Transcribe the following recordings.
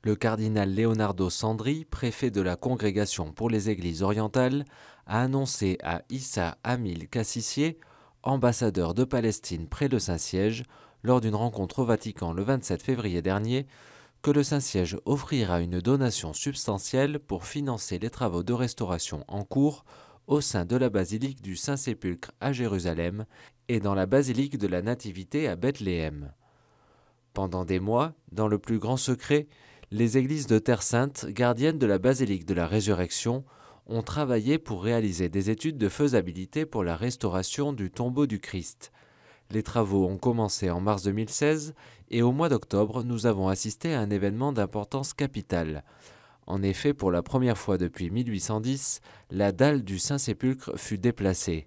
Le cardinal Leonardo Sandri, préfet de la Congrégation pour les Églises orientales, a annoncé à Issa Hamil Kassissier, ambassadeur de Palestine près le Saint-Siège, lors d'une rencontre au Vatican le 27 février dernier, que le Saint-Siège offrira une donation substantielle pour financer les travaux de restauration en cours au sein de la basilique du Saint-Sépulcre à Jérusalem et dans la basilique de la Nativité à Bethléem. Pendant des mois, dans le plus grand secret, les églises de Terre Sainte, gardiennes de la basilique de la Résurrection, ont travaillé pour réaliser des études de faisabilité pour la restauration du tombeau du Christ. Les travaux ont commencé en mars 2016 et au mois d'octobre, nous avons assisté à un événement d'importance capitale. En effet, pour la première fois depuis 1810, la dalle du Saint-Sépulcre fut déplacée.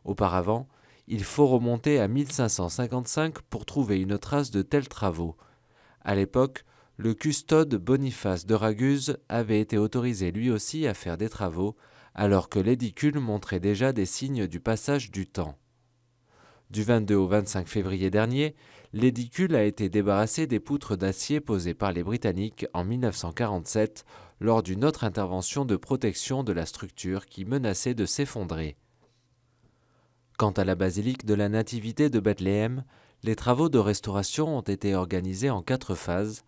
Auparavant, il faut remonter à 1555 pour trouver une trace de tels travaux. À l'époque, le custode Boniface de Raguse avait été autorisé lui aussi à faire des travaux, alors que l'édicule montrait déjà des signes du passage du temps. Du 22 au 25 février dernier, l'édicule a été débarrassé des poutres d'acier posées par les Britanniques en 1947 lors d'une autre intervention de protection de la structure qui menaçait de s'effondrer. Quant à la basilique de la Nativité de Bethléem, les travaux de restauration ont été organisés en 4 phases.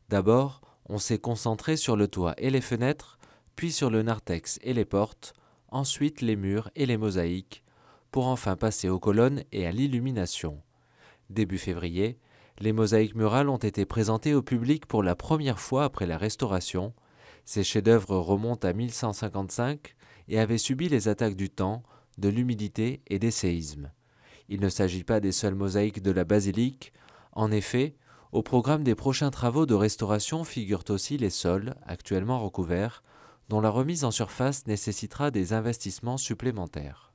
D'abord, on s'est concentré sur le toit et les fenêtres, puis sur le narthex et les portes, ensuite les murs et les mosaïques, pour enfin passer aux colonnes et à l'illumination. Début février, les mosaïques murales ont été présentées au public pour la première fois après la restauration. Ces chefs-d'œuvre remontent à 1155 et avaient subi les attaques du temps, de l'humidité et des séismes. Il ne s'agit pas des seules mosaïques de la basilique. En effet, au programme des prochains travaux de restauration figurent aussi les sols, actuellement recouverts, dont la remise en surface nécessitera des investissements supplémentaires.